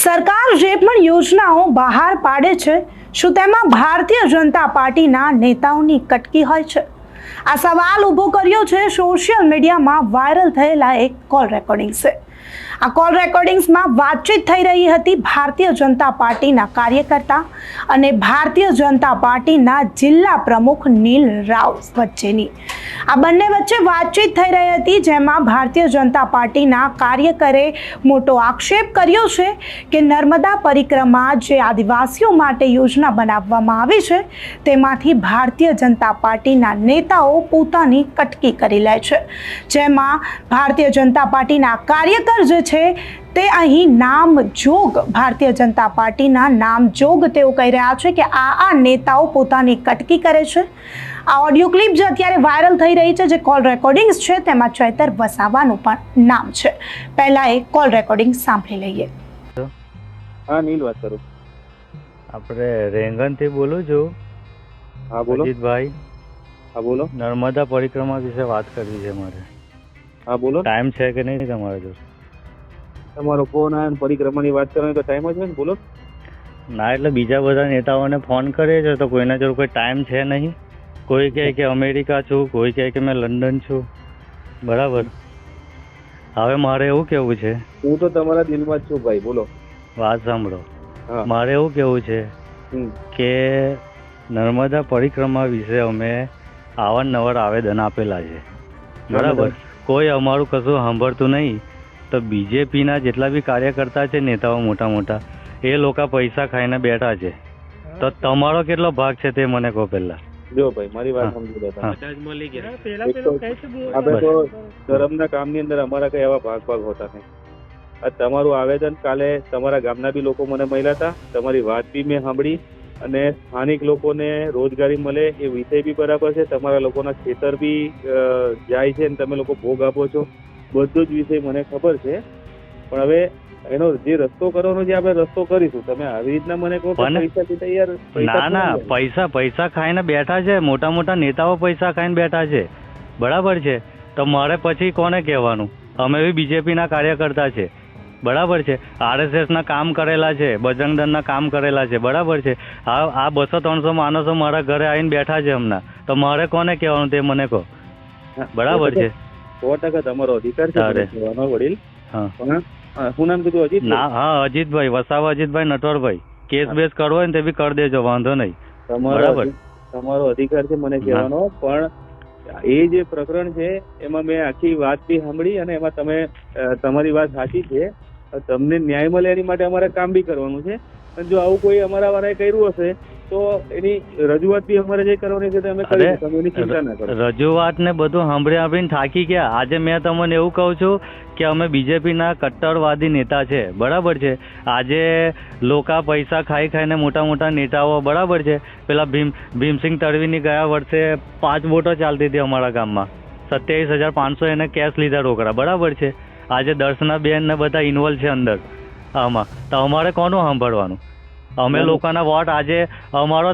સરકાર જે પણ યોજનાઓ બહાર પાડે છે, શું તેમાં ભારતીય જનતા પાર્ટીના નેતાઓની કટકી હોય છે? આ સવાલ ઊભો કર્યો છે સોશિયલ મીડિયામાં વાયરલ થયેલા એક કોલ રેકોર્ડિંગ છે. આ કોલ રેકોર્ડિંગ્સમાં વાતચીત થઈ રહી હતી ભારતીય જનતા પાર્ટીના કાર્યકર્તા અને ભારતીય જનતા પાર્ટીના જિલ્લા પ્રમુખ નીલ રાવ વચ્ચેની. આ બંને વચ્ચે વાતચીત થઈ રહી હતી, જેમાં ભારતીય જનતા પાર્ટીના કાર્યકરે મોટો આક્ષેપ કર્યો છે કે નર્મદા પરિક્રમા જે આદિવાસીઓ માટે યોજના બનાવવામાં આવી છે, તેમાંથી ભારતીય જનતા પાર્ટીના નેતાઓ પોતાની કટકી કરી લે છે. જેમાં ભારતીય જનતા પાર્ટીના કાર્યકર જે છે તે અહીં નામજોગ ભારતીય જનતા પાર્ટીના નામજોગ તેઓ કહી રહ્યા છે કે આ નેતાઓ પોતાની કટકી કરે છે. આ ઓડિયો ક્લિપ જે અત્યારે વાયરલ થઈ રહી છે, જે કોલ રેકોર્ડિંગ્સ છે, તેમાં ચૈતર વસાવાનું પણ નામ છે. પહેલા એ કોલ રેકોર્ડિંગ સાંભળી લઈએ. હા, નીલ વાત કરું. આપણે રેંગણથી બોલું છું. હા બોલો. અજીતભાઈ. હા બોલો. નર્મદા પરિક્રમા વિશે વાત કરવી છે મારે. હા બોલો. ટાઈમ છે કે નહીં તમારે જોડે? તમારો ફોન આવ્યો પરિક્રમાની વાત કરવાની તો ટાઈમ જ હોય ને, બોલો. ના, એટલે બીજા બધા નેતાઓને ફોન કરે છે તો કોઈના જોડે કોઈ ટાઈમ છે નહીં. કોઈ કહે કે અમેરિકા છું, કોઈ કહે કે મેં લંડન છું. બરાબર. હવે મારે એવું કેવું છે, હું તો તમારા દિલમાં જ છું ભાઈ, બોલો. વાત સાંભળો. હા. મારે એવું કેવું છે હમ. કે નર્મદા પરિક્રમા વિશે અમે અવારનવાર આવેદન આપેલા છે. બરાબર. કોઈ અમારું કશું સાંભળતું નહીં. તો બીજેપીના જેટલા બી કાર્યકર્તા છે, નેતાઓ મોટા મોટા, એ લોકો પૈસા ખાઈને બેઠા છે. તો તમારો કેટલો ભાગ છે તે મને કહો પહેલા. જો ભાઈ, મારી વાત સમજી લો. આપણે તો ધર્મના કામની અંદર અમારા કઈ એવા ભાગ હોતા નહીં. આ તમારું આવેદન કાલે તમારા ગામના બી લોકો મને મળ્યા હતા, તમારી વાત બી મેં સાંભળી, અને સ્થાનિક લોકોને રોજગારી મળે એ વિષય બી બરાબર છે. તમારા લોકોના ખેતર બી જાય છે અને તમે લોકો ભોગ આપો છો, બધો જ વિષય મને ખબર છે. પણ હવે એનો જે રસ્તો કરવાનો છે, આપણે રસ્તો કરીશું. તમે આવી રીતના મને કહો કે પૈસાથી તૈયાર. ના, પૈસા ખાઈને બેઠા છે. મોટા મોટા નેતાઓ પૈસા ખાઈને બેઠા છે. બરાબર છે. તો મારે પછી કોને કહેવાનું? અમે બી બીજેપીના કાર્યકર્તા છે. બરાબર છે. RSS ના કામ કરેલા છે, બજરંગ દળના કામ કરેલા છે. બરાબર છે. આ 200-300 માણસો મારા ઘરે આવીને બેઠા છે હમણાં. તો મારે કોને કહેવાનું તે મને કહો. બરાબર છે. 100% તમારો અધિકાર છે કહેવાનો, વડીલ. પણ શું નામ કીધું? અજીત? ના, હા, અજીતભાઈ વસાવા, અજીતભાઈ નટવરભાઈ. કેસ બેસ કરવો હોય ને તે બી કરી દેજો, વાંધો નહીં. બરાબર. તમારો અધિકાર છે મને કહેવાનો, પણ એ જે પ્રકરણ છે એમાં મેં આખી વાત બી સાંભળી, અને એમાં તમે તમારી વાત સાચી છે. તમને ન્યાય મળે એની માટે અમારે કામ બી કરવાનું છે. અને જો આવું કોઈ અમારા વાળાએ કર્યું હશે તો એની રજૂઆત બી અમારે જે કરવાની છે અમે કરીશું. તમે એની ચિંતા ના કરો. રજૂઆત ને બધું સાંભળીને થાકી ગયા. આજે મેં તમને એવું કહું છું કે અમે બીજેપીના કટ્ટરવાદી નેતા છે. બરાબર છે. આજે લોકા પૈસા ખાઈને મોટા મોટા નેતાઓ, બરાબર છે. પેલા ભીમસિંહ તડવીની ગયા વર્ષે 5 બોટો ચાલતી હતી અમારા ગામમાં. 27,500 એને કેશ લીધા રોકડા. બરાબર છે. આજે દર્શનાબેન ને બધા ઇન્વોલ્વ છે અંદર આમાં. તો અમારે કોનું સાંભળવાનું? અમે લોકોના વોટ આજે અમારો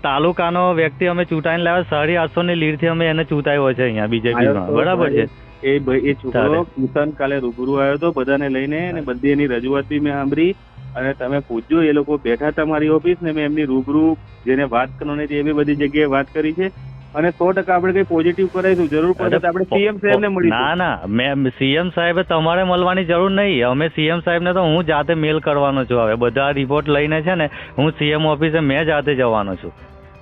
તાલુકાનો વ્યક્તિ અમે ચૂંટાઈને લાવ્યા. 850 ની લીડથી અમે એને ચૂંટાયો છે અહીંયા બીજેપીમાં. બરાબર છે. એ છોકરો કિસાન કાલે રૂબરૂ આવ્યો હતો બધાને લઈને, અને બધી એની રજૂઆત બી મેં સાંભળી. અને તમે પૂછજો, એ લોકો બેઠા તમારી ઓફિસ ને મેં એમની રૂબરૂ જેને વાત કરવાની હતી એ બી બધી જગ્યાએ વાત કરી છે. અને 100% આપણે કઈ પોઝિટિવ કરાવીશું. જરૂર પડે તો આપણે CM સાહેબને મળીશું. ના, મેં CM સાહેબ તમારે મળવાની જરૂર નહીં. અમે CM સાહેબને તો હું જાતે મેલ કરવાનો છું. હવે બધા રિપોર્ટ લઈને છે ને, હું CM ઓફિસે મેં જાતે જવાનો છું.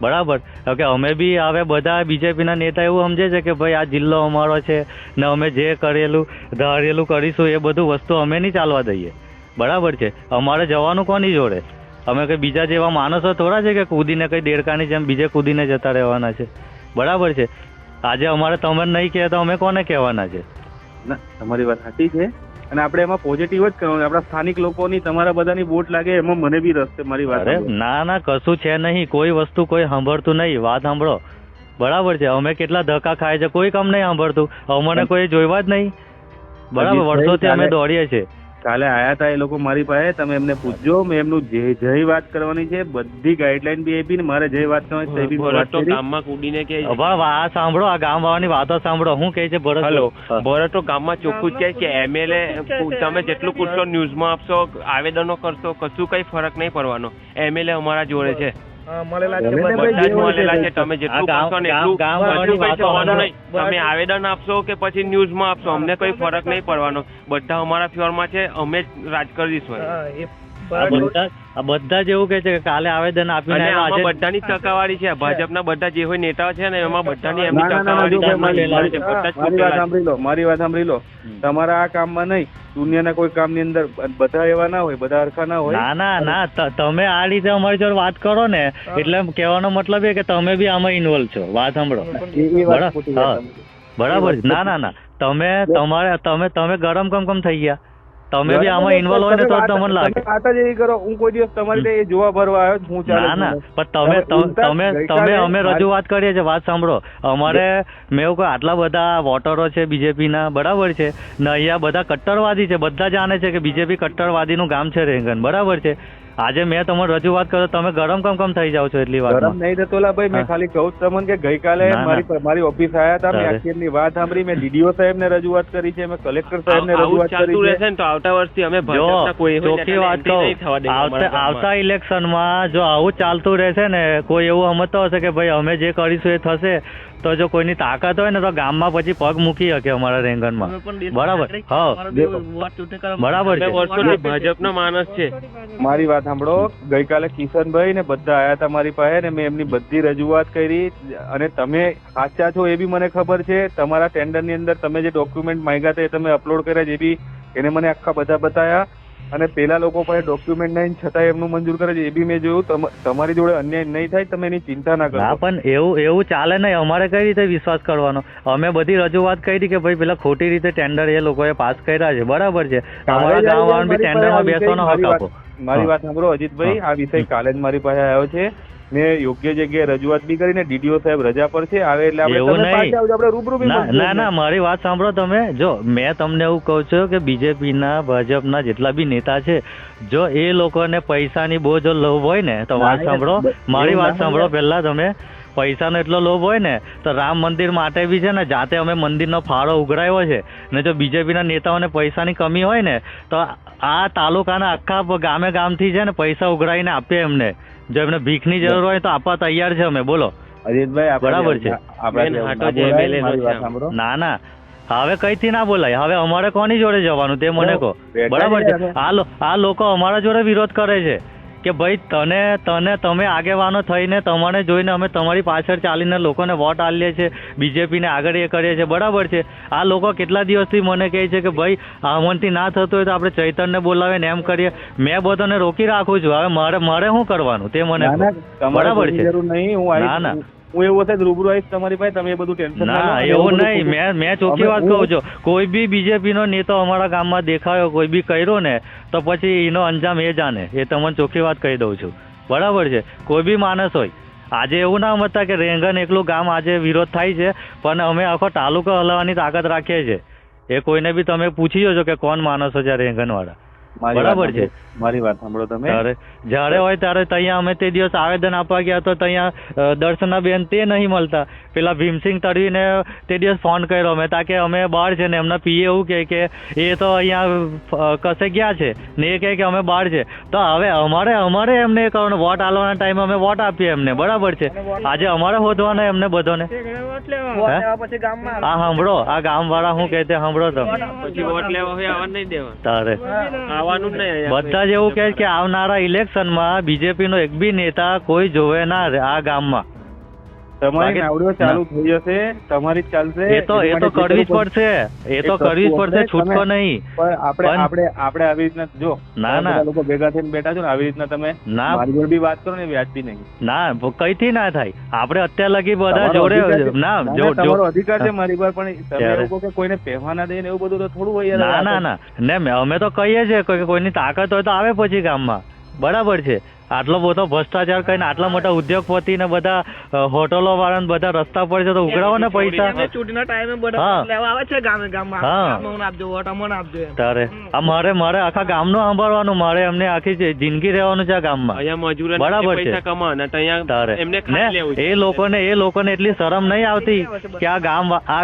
બરાબર. કે અમે બી હવે બધા બીજેપીના નેતા એવું સમજે છે કે ભાઈ આ જિલ્લો અમારો છે ને અમે જે ધારેલું કરીશું એ બધું વસ્તુ અમે નહીં ચાલવા દઈએ. બરાબર છે. અમારે જવાનું કોની જોડે? અમે કઈ બીજા જેવા માણસો થોડા છે કે કૂદીને કઈ દેડકાની જેમ બીજે કૂદીને જતા રહેવાના છે. બરાબર છે. આજે અમારે તમે નહીં કહે તો અમે કોને કહેવાના છે? ના, તમારી વાત સાચી છે. અને આપણે એમાં પોઝિટિવ જ કરવાનું. આપણા સ્થાનિક લોકોની, તમારા બધાની વોટ લાગે એમાં મને બી રસ્તે મારી વાત. ના, કશું છે નહીં. કોઈ વસ્તુ કોઈ સાંભળતું નહીં. વાત સાંભળો. બરાબર છે. અમે કેટલા ધક્કા ખાય છે, કોઈ કામ નહીં સાંભળતું. અમને કોઈ જોઈવા જ નહીં. બરાબર. વર્ષોથી અમે દોડીએ છીએ. કાલે આયા હતા એ લોકો મારી પાસે, તમે એમને પૂછજો. મેં એમનું જય વાત કરવાની છે, બધી ગાઈડલાઈન બી આપી ને મારે જય વાત કરવાની છે, એ બી વાત ભરત તો કરી. ગામમાં કૂદીને કે છે. પણ આ સાંભળો, આ ગામ વાળાની વાતો સાંભળો. શું કહે છે ભરત? હલો, ભરત તો ગામમાં ચોખ્ખું જ કહે છે એમએલએ તમે જેટલું પૂછશો, ન્યૂઝમાં આપશો, આવેદનો કરશો, કશું કઈ ફરક નહીં પડવાનો. એમએલએ અમારા જોડે છે, બધા જ મળેલા છે. તમે જેટલું પૂછશો ને એટલું કશું કઈ થવાનું નહીં. તમે આવેદન આપશો કે પછી ન્યૂઝમાં આપશો, અમને કઈ ફરક નહીં પડવાનો. બધા અમારા ફેવરમાં છે, અમે જ રાજ કરી દઈશું. આ બધા જ એવું કહે છે કે કાલે આવેદન આપીને અને આવ્યા. આમાં આજે બધાની ટકાવારી છે. ભાજપના બધા જે હોય નેતાઓ છે ને એમાં બધાની એમની ના, ના, ના, ટકાવારી જો ભાઈ, છે. મારી બધા જ વાત ચૂંટેલા છે. સાંભળી લો, મારી વાત સાંભળી લો. તમારા આ કામમાં નહીં, દુનિયાના કોઈ કામની અંદર બધા એવા ના હોય, બધા હરખા ના હોય. ના તમે આ રીતે અમારી જોડે વાત કરો ને, એટલે કહેવાનો મતલબ એ કે તમે બી આમાં ઇન્વોલ્વ છો. વાત સાંભળો. એ વાત ખોટી છે. બરાબર છે. ના તમે ગરમ કમ થઈ ગયા. તમે બી આમાં ઇન્વોલ્વ હોય ને તો જ તમને લાગે. વાત જ એવી કરો, હું કોઈ દિવસ તમારી રીતે એ જોવા ભરવા આવ્યો જ હું ચાલે. ના પણ તમે અમે રજૂઆત કરીએ છીએ. વાત સાંભળો, અમારે મેં એવું કહ્યું આટલા બધા વોટરો છે બીજેપીના, બરાબર છે ને, અહીંયા બધા કટ્ટરવાદી છે. બધા જાણે છે કે બીજેપી કટ્ટરવાદીનું ગામ છે રેંગન, બરાબર છે. આજે મેં તમને રજૂઆત કરો, તમે ગરમ કમ થઈ જાવ છો એટલી વાત. ગરમ નહીં થતો લા ભાઈ, મેં ખાલી કહું જ તમને કે ગઈકાલે મારી ઓફિસ આયા હતા, મેં આખી એમની વાત સાંભળી, મેં ડીડીઓ સાહેબને રજૂઆત કરી છે, મેં કલેક્ટર સાહેબને આવું રજૂઆત ચાલતું કરી રહેશે છે. ને તો આવતા વર્ષથી અમે ભાજપના કોઈ હોય ચોખ્ખી વાત નેતાને entry નહીં થવા કહું, દઈએ અમારા ગામમાં. આવતા ઇલેક્શનમાં જો આવું ચાલતું રહેશે ને, કોઈ એવું સમજતો હશે કે ભાઈ અમે જે કરીશું એ થશે, તો જો કોઈની તાકાત હોય ને તો ગામમાં પછી પગ મૂકી શકે અમારા રેંગનમાં. બરાબર. હા, બરાબર અમે છે. વર્ષોથી ભાજપના માણસ છે. મારી વાત સાંભળો, ગઈકાલે કિશનભાઈ ને બધા આયા હતા મારી પાસે ને મેં એમની બધી રજૂઆત કરી, અને તમે સાચા છો એ બી મને ખબર છે. તમારા ટેન્ડરની અંદર તમે જે ડોક્યુમેન્ટ માંગ્યા હતા એ તમે અપલોડ કર્યા, જે બી એને મને આખા બધા બતાયા, અને પેલા લોકો પાસે ડોક્યુમેન્ટ નહીં છતાં એમનું મંજૂર કરે છે એ બી મેં જોયું. તમારી જોડે અન્યાય નહીં થાય, તમે એની ચિંતા ના કરો. ના પણ એવું ચાલે નહીં. અમારે કઈ રીતે વિશ્વાસ કરવાનો? અમે બધી રજૂઆત કરી કે ભાઈ પેલા ખોટી રીતે ટેન્ડર એ લોકોએ પાસ કર્યા છે, બરાબર છે. અમારા ગામ વાળાને બી ટેન્ડરમાં બેસવાનો હક આપો. મારી વાત સાંભળો અજીતભાઈ, આ વિષય કાલે જ મારી પાસે આવ્યો છે. મેં યોગ્ય જગ્યાએ રજૂઆત બી કરીને, ડીડીઓ સાહેબ રજા પર છે, આવે એટલે આપણે રૂબરૂ બી. ના મારી વાત સાંભળો તમે. જો મેં તમને એવું કહું છું કે બીજેપીના ભાજપના જેટલા બી નેતા છે, જો એ લોકોને પૈસાની બહુ જો લોભ હોય ને તો વાત સાંભળો, મારી વાત સાંભળો પહેલા તમે. પૈસાનો એટલો લોભ હોય ને તો રામ મંદિર માટે બી છે ને, જાતે અમે મંદિરનો ફાળો ઉઘરાવ્યો છે ને. જો બીજેપીના નેતાઓને પૈસાની કમી હોય ને તો આ તાલુકાના આખા ગામથી છે ને પૈસા ઉઘરાવીને આપીએ એમને. જો એમને ભીખની જરૂર હોય તો આપવા તૈયાર છે અમે. બોલો અજીતભાઈ, બરાબર છે. ના હવે કઈથી ના બોલાય. હવે અમારે કોની જોડે જવાનું તે મને કહો. બરાબર છે. આ લોકો અમારા જોડે વિરોધ કરે છે કે ભાઈ તમે આગેવાનો થઈને તમારે જોઈને અમે તમારી પાછળ ચાલીને લોકોને વોટ આલીએ છીએ, બીજેપીને આગળ એ કરીએ છીએ, બરાબર છે. આ લોકો કેટલા દિવસથી મને કહે છે કે ભાઈ આમનથી ના થતું હોય તો આપણે ચૈતનને બોલાવીને એમ કરીએ. મેં બધાને રોકી રાખું છું. હવે મારે શું કરવાનું તે મને બરાબર છે. ના હું એવું હશે રૂબરૂ આવીશ તમારી પાસે, તમે એ બધું ટેન્શન ના એવું નહીં. મેં ચોખ્ખી વાત કહું છું, કોઈ બી બીજેપીનો નેતા અમારા ગામમાં દેખાયો, કોઈ બી કર્યો ને તો પછી એનો અંજામ એ જાણે. એ તમને ચોખ્ખી વાત કહી દઉં છું. બરાબર છે. કોઈ બી માણસ હોય. આજે એવું ના સમજતા કે રેંગન એકલું ગામ આજે વિરોધ થાય છે, પણ અમે આખો તાલુકો હલાવવાની તાકાત રાખીએ છીએ. એ કોઈને બી તમે પૂછી જોજો કે કોણ માણસો છે રેંગન વાળા. બરાબર છે. મારી વાત સાંભળો તમે. જયારે હોય ત્યારે ત્યાં અમે તે દિવસ આવેદન આપવા ગયા તો ત્યાં દર્શનાબેન તે નહીં મળતા. પેલા ભીમસિંહ તડવીને તે દિવસ ફોન કર્યો મેં, તાકે અમે બહાર છે ને એમના પીએ એવું કે એ તો અહીંયા કશે ગયા છે ને એ કહે કે અમે બહાર છે. તો હવે અમારે એમને કરવાનું, વોટ આલવાના ટાઈમે અમે વોટ આપીએ એમને. બરાબર છે. આજે અમારે શોધવાના એમને બધાને. હા સાંભળો, આ ગામ વાળા શું કહે તે સાંભળો તમે. પછી વોટ લેવા હોય આવવા નહીં દેવા. તારે આવવાનું જ નહીં. બધા જ એવું કહે કે આવનારા ઇલેક્શનમાં બીજેપીનો એક બી નેતા કોઈ જોવે ના આ ગામમાં. તમારી નાવડીઓ ચાલુ થઈ જશે, તમારી જ ચાલશે. એ તો કરવી જ પડશે. એ તો કરવી જ પડશે, છૂટકો નહીં. પણ આપણે આવી રીતના જો ના લોકો ભેગા થઈને બેઠા છો ને, આવી રીતના તમે મારી જોડે બી વાત કરો ને, વ્યાજબી નહીં. ના કઈથી ના થાય. આપણે અત્યાર લગી બધા જોડે તમારો અધિકાર છે મારી પર, પણ તમે એવું કહો કે કોઈને પહેવા ના દે ને એવું બધું તો થોડું હોય. ના ને અમે તો કહીએ છીએ કે કોઈની તાકાત હોય તો આવે પછી ગામમાં. બરાબર છે. આટલો બધો ભ્રષ્ટાચાર કરીને આટલા મોટા ઉદ્યોગપતિ ને બધા હોટલો વાળા બધા રસ્તા પર છે તો ઉઘરાવો ને પૈસા. ચૂંટણીના ટાઈમે બધા હા. લેવા આવે છે ગામે ગામમાં હા. અમને આપજો વોટ અમને આપજો એમ. તારે આ મારે આખા ગામનું સાંભળવાનું, મારે એમને આખી જિંદગી રહેવાનું છે આ ગામમાં. અહીંયા મજૂરો બરાબર છે. પૈસા કમાવાના ત્યાં તારે એમને ને ખાઈ લેવું છે. એ લોકોને એટલી શરમ નહીં આવતી કે આ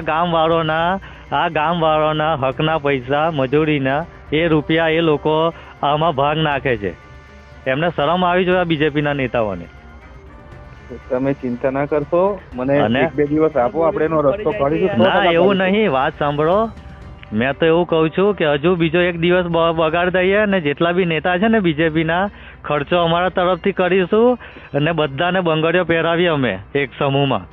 ગામ વાળોના હકના પૈસા મજૂરીના એ રૂપિયા એ લોકો આમાં ભાગ નાખે છે. એમને શરમ આવી જોઈએ બીજેપી ના નેતાઓને. તમે ચિંતા ના કરશો, મને અને? 1-2 દિવસ આપો, આપણે એનો રસ્તો કાઢીશું. ના એવું નહીં, વાત સાંભળો. મેં તો એવું કહું છું કે હજુ બીજો એક દિવસ બગાડ દઈએ ને જેટલા બી નેતા છે ને બીજેપીના ખર્ચો અમારા તરફથી કરીશું અને બધાને બંગડીઓ પહેરાવીએ અમે એક સમૂહમાં.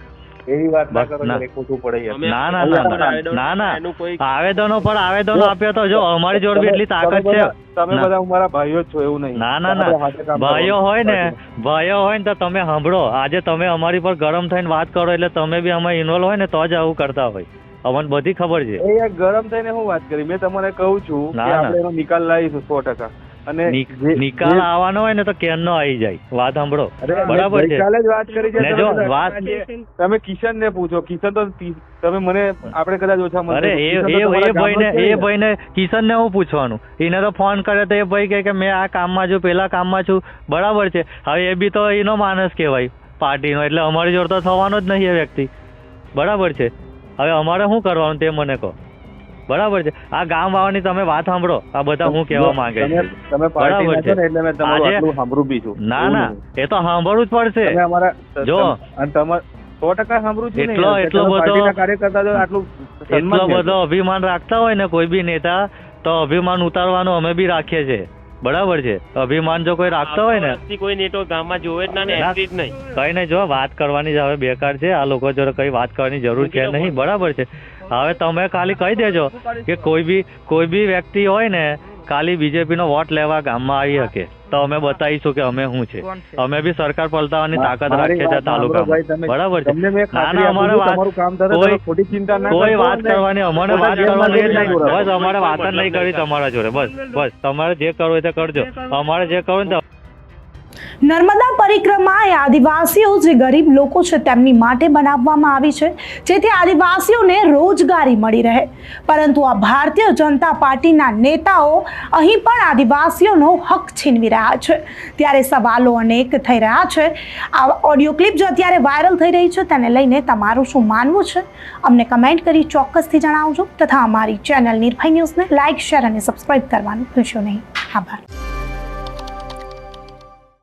એવી વાત ના કરો, ના. એટલે ખોટું પડે યાર. અમે ના આવેદનો ના કોઈ- આવેદનો આપ્યા તો જો અમારી જોડે બી એટલી તાકાત છે. તમે ના. બધા અમારા ભાઈઓ જ છો, એવું નહીં. ના આપણે હાથે કામ ભાઈઓ કરવાનું. હોય ને તો તમે સાંભળો. આજે તમે અમારી પર ગરમ થઈને વાત કરો એટલે તમે બી અમે ઇન્વોલ્વ હોય ને તો જ આવું કરતા હોય. અમને બધી ખબર છે. એ યાર ગરમ થઈને હું વાત કરી, મેં તમને કહું છું ના, કે ના. આપણે એનો નિકાલ લાવીશું 100%. અને નિકાલ આવવાનો હોય ને તો કેનનો આવી જાય. વાત સાંભળો. બરાબર છે. કાલે જ વાત કરી છે. ને જો તમે- વાત તમે કિશન ને પૂછો, કિશન તો તમે મને આપણે કદાચ ઓછા મત અરે આપો. એ કિશન તો તમારા ગામનો જ છે. ભાઈને કિશનને હું પૂછવાનું. એને તો ફોન કરે તો એ ભાઈ કહે કે મેં આ કામમાં છું, પેલા કામમાં છું. બરાબર છે. હવે એ બી તો એનો માણસ કહેવાય પાર્ટીનો, એટલે અમારી જોડે તો થવાનો જ નહીં એ વ્યક્તિ. બરાબર છે. હવે અમારે શું કરવાનું તે મને કહો. બરાબર છે. આ ગામ વાળાની તમે વાત સાંભળો. આ બધા હું કહેવા માંગે છે. તમે પાર્ટી બરાબર ના છો ને છે. એટલે મેં તમારું આજે- આટલું સાંભળું બી છું. ના એવું ના નહીં. એ તો સાંભળવું જ પડશે. તમે અમારા જો. અને તમારે 100% સાંભળું છું ને એટલો- યાર, કે એટલો તમે બધો- પાર્ટીના કાર્યકર્તા છો, આટલું એટલો સન્માન બધો અભિમાન રાખતા હોય ને કોઈ બી નેતા તો અભિમાન ઉતારવાનું અમે બી રાખીએ છીએ. બરાબર છે. અભિમાન જો કોઈ રાખતા હોય ને વર્ષથી કોઈ નેટો ગામમાં જોવે જ ના ને ના. એક્ટિવ જ નહીં. કઈ નહીં. જો વાત કરવાની જ હવે બેકાર છે. આ લોકો જોડે કઈ વાત કરવાની જરૂર છે નહીં. બરાબર છે. હવે તમે ખાલી કહી દેજો કે કોઈ બી વ્યક્તિ હોય ને ખાલી બીજેપી નો વોટ લેવા ગામમાં આવી શકે તો અમે બતાવીશું કે અમે શું છે. અમે બી સરકાર પલટાવવાની તાકાત મારી રાખીએ છીએ વાત સાંભળો ભાઈ, તાલુકામાં. તમે- બરાબર છે. તમને મેં ના ખાતરી ના આપું અમારે છું, વાત તમારું કામ થશે, કોઈ- તમે ખોટી ચિંતા ના કોઈ કરશો વાત અને કરવાની અમને ખોટા વાત જેલમાં કરવાની જઈને નહીં બસ ઉડાવો. અમારે વાત જ નહીં કરવી તમારા જોડે. બસ તમારે જે કરવું હોય તે કરજો. અમારે જે કરવું ને નર્મદા પરિક્રમા એ આદિવાસીઓ જે ગરીબ લોકો છે તેમની માટે બનાવવામાં આવી છે જેથી આદિવાસીઓને રોજગારી મળી રહે, પરંતુ આ ભારતીય જનતા પાર્ટીના નેતાઓ અહીં પણ આદિવાસીઓનો હક છીનવી રહ્યા છે. ત્યારે સવાલો અનેક થઈ રહ્યા છે. આ ઓડિયો ક્લિપ જો અત્યારે વાયરલ થઈ રહી છે તેને લઈને તમારું શું માનવું છે અમને કમેન્ટ કરી ચોક્કસથી જણાવજો તથા અમારી ચેનલ નિર્ભય ન્યૂઝને લાઇક, શેર અને સબસ્ક્રાઇબ કરવાનું ભૂલશો નહીં. આભાર.